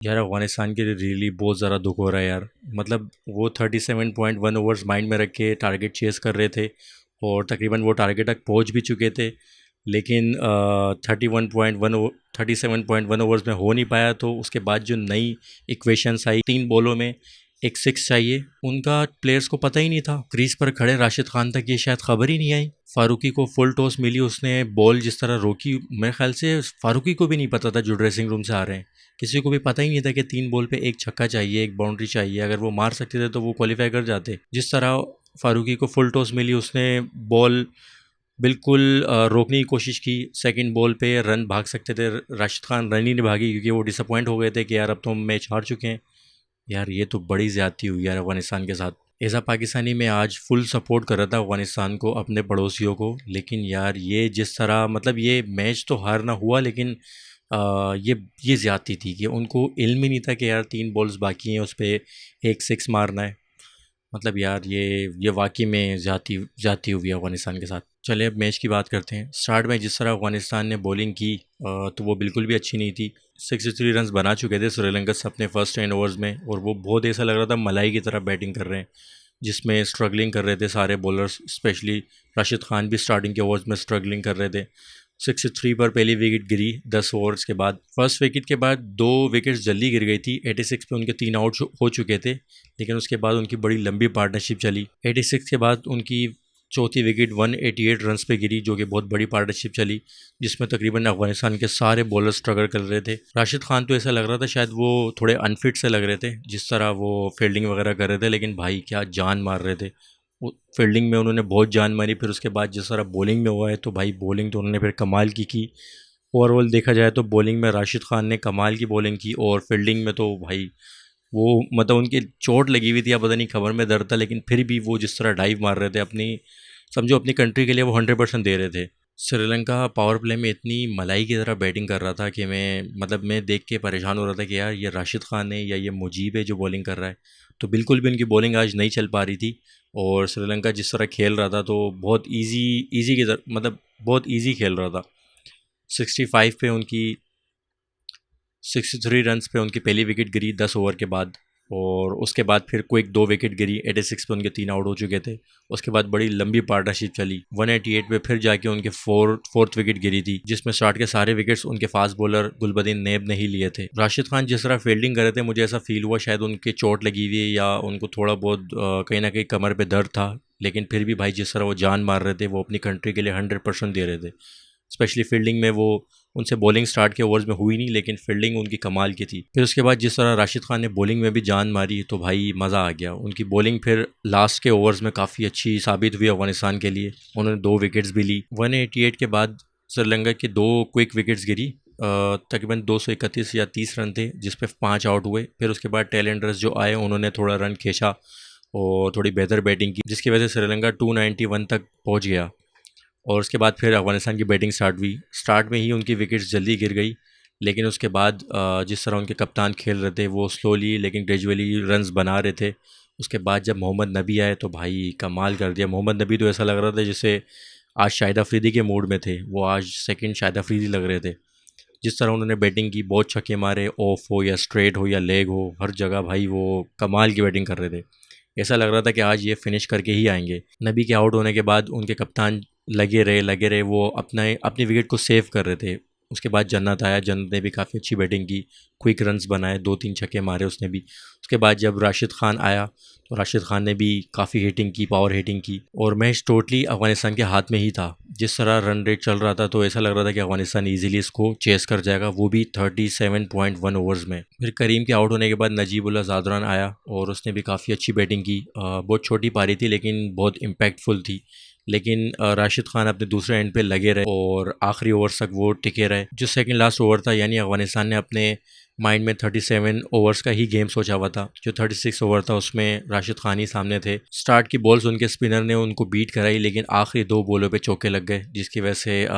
यार अफगानिस्तान के लिए रियली बहुत ज़्यादा दुख हो रहा है यार। मतलब वो 37.1 ओवर्स माइंड में रख के टारगेट चेस कर रहे थे और तकरीबन वो टारगेट तक पहुंच भी चुके थे। लेकिन 37.1 ओवर्स में हो नहीं पाया, तो उसके बाद जो नई इक्वेशंस आई, 3 बॉलों में एक सिक्स चाहिए, उनका प्लेयर्स को पता ही नहीं था। क्रीज पर खड़े राशिद खान तक ये शायद खबर ही नहीं आई। फारूकी को फुल टॉस मिली, उसने बॉल जिस तरह रोकी, मेरे ख्याल से फारूकी को भी नहीं पता था जो ड्रेसिंग रूम से आ रहे हैं। किसी को भी पता ही नहीं था कि 3 बॉल पे एक छक्का चाहिए, एक बाउंड्री चाहिए। अगर वो मार सकते थे तो वो क्वालिफाई कर जाते। जिस तरह फारूकी को फुल टॉस मिली, उसने बॉल बिल्कुल रोकने की कोशिश की। सेकंड बॉल पे रन भाग सकते थे, राशिद खान रन ही नहीं भागी क्योंकि वो डिसअपॉइंट हो गए थे कि यार अब तो हम मैच हार चुके हैं। यार ये तो बड़ी ज़्यादती हुई यार अफ़गानिस्तान के साथ। एज़ अ पाकिस्तानी मैं आज फुल सपोर्ट कर रहा था अफ़गानिस्तान को, अपने पड़ोसियों को। लेकिन यार ये जिस तरह, मतलब ये मैच तो हारना हुआ, लेकिन ये ज़्यादती थी कि उनको इल्म ही नहीं था कि यार 3 बॉल्स बाकी हैं, उस पर एक सिक्स मारना है। मतलब यार ये वाकई में ज़्यादती हुई है अफ़गानिस्तान के साथ। चलिए अब मैच की बात करते हैं। स्टार्ट में जिस तरह अफ़गानिस्तान ने बॉलिंग की तो वो बिल्कुल भी अच्छी नहीं थी। 63 रन बना चुके थे श्रीलंका से अपने फर्स्ट 10 ओवर्स में, और वो बहुत ऐसा लग रहा था मलाई की तरह बैटिंग कर रहे हैं, जिसमें स्ट्रगलिंग कर रहे थे सारे बॉलर्स। स्पेशली राशिद खान भी स्टार्टिंग के ओवर्स में स्ट्रगलिंग कर रहे थे। 63 पर पहली विकेट गिरी 10 ओवर्स के बाद। फर्स्ट विकेट के बाद 2 विकेट्स जल्दी गिर गई थी। 86 पे उनके 3 आउट हो चुके थे, लेकिन उसके बाद उनकी बड़ी लंबी पार्टनरशिप चली। 86 के बाद उनकी चौथी विकेट 188 रन्स पे गिरी, जो कि बहुत बड़ी पार्टनरशिप चली, जिसमें तकरीबन अफगानिस्तान के सारे बॉलर स्ट्रगल कर रहे थे। राशिद खान तो ऐसा लग रहा था शायद वो थोड़े अनफिट से लग रहे थे, जिस तरह वो फील्डिंग वगैरह कर रहे थे। लेकिन भाई क्या जान मार रहे थे वो फील्डिंग में, उन्होंने बहुत जान मारी। फिर उसके बाद जिस तरह बॉलिंग में हुआ है, तो भाई बॉलिंग तो उन्होंने फिर कमाल की। ओवरऑल देखा जाए तो बॉलिंग में राशिद खान ने कमाल की बॉलिंग की, और फील्डिंग में तो भाई वो, मतलब उनकी चोट लगी हुई थी या पता नहीं खबर में दर्द था, लेकिन फिर भी वो जिस तरह डाइव मार रहे थे अपनी, समझो अपनी कंट्री के लिए वो 100% दे रहे थे। श्रीलंका पावर प्ले में इतनी मलाई की तरह बैटिंग कर रहा था कि मैं देख के परेशान हो रहा था कि यार ये राशिद खान है या ये मुजीब है जो बॉलिंग कर रहा है। तो बिल्कुल भी उनकी बॉलिंग आज नहीं चल पा रही थी, और श्रीलंका जिस तरह खेल रहा था तो बहुत ईजी ईजी की तरह, मतलब बहुत ईजी खेल रहा था। 65 पे उनकी 63 रन्स पे उनकी पहली विकेट गिरी 10 ओवर के बाद, और उसके बाद फिर क्विक 2 विकेट गिरी। 86 पे उनके 3 आउट हो चुके थे। उसके बाद बड़ी लंबी पार्टनरशिप चली। 188 पे फिर जाके उनके फोर्थ विकेट गिरी थी, जिसमें स्टार्ट के सारे विकेट्स उनके फास्ट बॉलर गुलबदीन नेब ने ही लिए थे। राशिद खान जिस तरह फील्डिंग कर रहे थे, मुझे ऐसा फील हुआ शायद उनके चोट लगी हुई है या उनको थोड़ा बहुत कहीं ना कहीं कमर पे दर्द था। लेकिन फिर भी भाई जिस तरह वो जान मार रहे थे, वो अपनी कंट्री के लिए 100% दे रहे थे। स्पेशली फील्डिंग में वो, उनसे बॉलिंग स्टार्ट के ओवर्स में हुई नहीं, लेकिन फील्डिंग उनकी कमाल की थी। फिर उसके बाद जिस तरह राशिद खान ने बॉलिंग में भी जान मारी, तो भाई मज़ा आ गया। उनकी बॉलिंग फिर लास्ट के ओवर्स में काफ़ी अच्छी साबित हुई अफगानिस्तान के लिए। उन्होंने 2 विकेट्स भी ली। 188 के बाद श्रीलंका की 2 क्विक विकेट्स गिरी। तकरीबन 231 या 30 रन थे, जिस पे 5 आउट हुए। फिर उसके बाद टेलेंडर्स जो आए, उन्होंने थोड़ा रन खींचा और थोड़ी बेहतर बैटिंग की, जिसकी वजह से श्रीलंका 291 तक पहुंच गया। और उसके बाद फिर अफ़गानिस्तान की बैटिंग स्टार्ट हुई। स्टार्ट में ही उनकी विकेट्स जल्दी गिर गई, लेकिन उसके बाद जिस तरह उनके कप्तान खेल रहे थे, वो स्लोली लेकिन ग्रेजुअली रन्स बना रहे थे। उसके बाद जब मोहम्मद नबी आए, तो भाई कमाल कर दिया। मोहम्मद नबी तो ऐसा लग रहा था जैसे आज शाहिद अफरीदी के मूड में थे। वो आज सेकंड शाहिद अफरीदी लग रहे थे। जिस तरह उन्होंने बैटिंग की, बहुत छक्के मारे, ऑफ हो या स्ट्रेट हो या लेग हो, हर जगह भाई वो कमाल की बैटिंग कर रहे थे। ऐसा लग रहा था कि आज ये फिनिश करके ही आएंगे। नबी के आउट होने के बाद उनके कप्तान लगे रहे, वो अपनी विकेट को सेव कर रहे थे। उसके बाद जन्नत आया, जन्नत ने भी काफ़ी अच्छी बैटिंग की, क्विक रन्स बनाए, 2-3 छक्के मारे उसने भी। उसके बाद जब राशिद खान आया, तो राशिद खान ने भी काफ़ी हिटिंग की, पावर हिटिंग की, और मैच टोटली अफगानिस्तान के हाथ में ही था। जिस तरह रन रेट चल रहा था, तो ऐसा लग रहा था कि अफगानिस्तान ईजिली इसको चेस कर जाएगा, वो भी 37.1 ओवर्स में। फिर करीम के आउट होने के बाद नजीबुल्लाह ज़ादरान आया, और उसने भी काफ़ी अच्छी बैटिंग की। बहुत छोटी पारी थी, लेकिन बहुत इम्पैक्टफुल थी। लेकिन राशिद खान अपने दूसरे एंड पे लगे रहे, और आखिरी ओवर तक वो टिके रहे। जो सेकंड लास्ट ओवर था, यानी अफगानिस्तान ने अपने माइंड में 37 ओवर्स का ही गेम सोचा हुआ था। जो 36 ओवर था, उसमें राशिद खान ही सामने थे। स्टार्ट की बॉल्स उनके स्पिनर ने उनको बीट कराई, लेकिन आखिरी 2 बॉलों पे चौके लग गए, जिसकी वजह से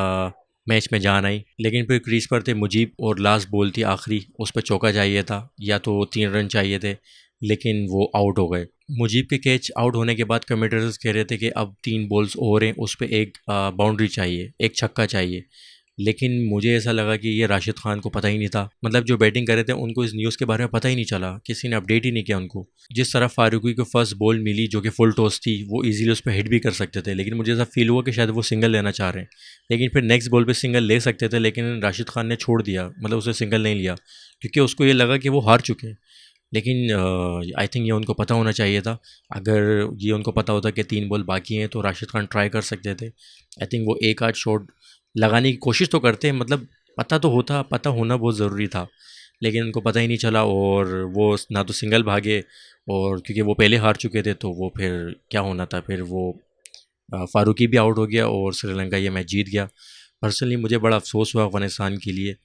मैच में जान आई। लेकिन फिर क्रीज पर थे मुजीब, और लास्ट बॉल थी आखिरी, उस पर चौका चाहिए था या तो 3 रन चाहिए थे, लेकिन वो आउट हो गए। मुजीब के कैच आउट होने के बाद कमेंटेटर्स कह रहे थे कि अब 3 बॉल्स और हैं, उस पर एक बाउंड्री चाहिए, एक छक्का चाहिए। लेकिन मुझे ऐसा लगा कि ये राशिद खान को पता ही नहीं था, मतलब जो बैटिंग कर रहे थे उनको इस न्यूज़ के बारे में पता ही नहीं चला, किसी ने अपडेट ही नहीं किया उनको। जिस तरह फारूकी को फर्स्ट बॉल मिली जो कि फुल टॉस थी, वो इजीली उस पर हिट भी कर सकते थे, लेकिन मुझे ऐसा फील हुआ कि शायद वो सिंगल लेना चाह रहे हैं। लेकिन फिर नेक्स्ट बॉल पे सिंगल ले सकते थे, लेकिन राशिद खान ने छोड़ दिया, मतलब उसे सिंगल नहीं लिया, क्योंकि उसको ये लगा कि वो हार चुके हैं। लेकिन आई थिंक ये उनको पता होना चाहिए था। अगर ये उनको पता होता कि 3 बॉल बाकी हैं तो राशिद खान ट्राई कर सकते थे। आई थिंक वो एक आध शॉट लगाने की कोशिश तो करते हैं, मतलब पता तो होता, पता होना बहुत ज़रूरी था, लेकिन उनको पता ही नहीं चला और वो ना तो सिंगल भागे, और क्योंकि वो पहले हार चुके थे तो वो फिर क्या होना था, फिर वो फारूकी भी आउट हो गया और श्रीलंका ये मैच जीत गया। पर्सनली मुझे बड़ा अफसोस हुआ अफ़गानिस्तान के लिए।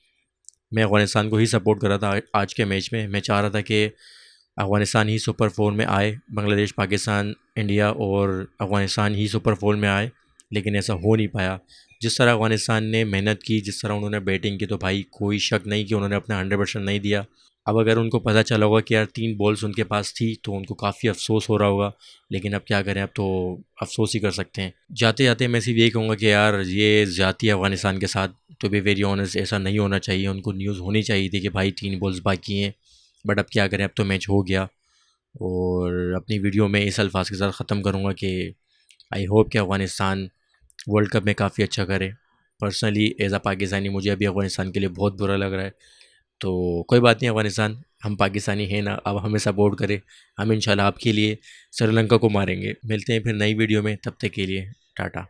मैं अफ़गानिस्तान को ही सपोर्ट कर रहा था आज के मैच में। मैं चाह रहा था कि अफ़गानिस्तान ही सुपर फोर में आए, बांग्लादेश, पाकिस्तान, इंडिया और अफ़गानिस्तान ही सुपर फोर में आए, लेकिन ऐसा हो नहीं पाया। जिस तरह अफ़गानिस्तान ने मेहनत की, जिस तरह उन्होंने बैटिंग की, तो भाई कोई शक नहीं कि उन्होंने अपना 100% नहीं दिया। अब अगर उनको पता चला होगा कि यार 3 बॉल्स उनके पास थी तो उनको काफ़ी अफसोस हो रहा होगा, लेकिन अब क्या करें, अब तो अफसोस ही कर सकते हैं। जाते जाते मैं सिर्फ यही कहूँगा कि यार ये ज़्यादती है अफ़गानिस्तान के साथ, टू बी वेरी ऑनेस्ट ऐसा नहीं होना चाहिए। उनको न्यूज़ होनी चाहिए थी कि भाई 3 बॉल्स बाकी हैं, बट अब क्या करें, अब तो मैच हो गया। और अपनी वीडियो में इस अल्फाज के साथ ख़त्म करूँगा कि आई होप कि अफ़गानिस्तान वर्ल्ड कप में काफ़ी अच्छा करे। पर्सनली एज़ अ पाकिस्तानी मुझे अभी अफ़गानिस्तान के लिए बहुत बुरा लग रहा है। तो कोई बात नहीं अफ़गानिस्तान, हम पाकिस्तानी हैं ना, अब हमें सपोर्ट करें। हम इंशाल्लाह आपके लिए श्रीलंका को मारेंगे। मिलते हैं फिर नई वीडियो में, तब तक के लिए टाटा।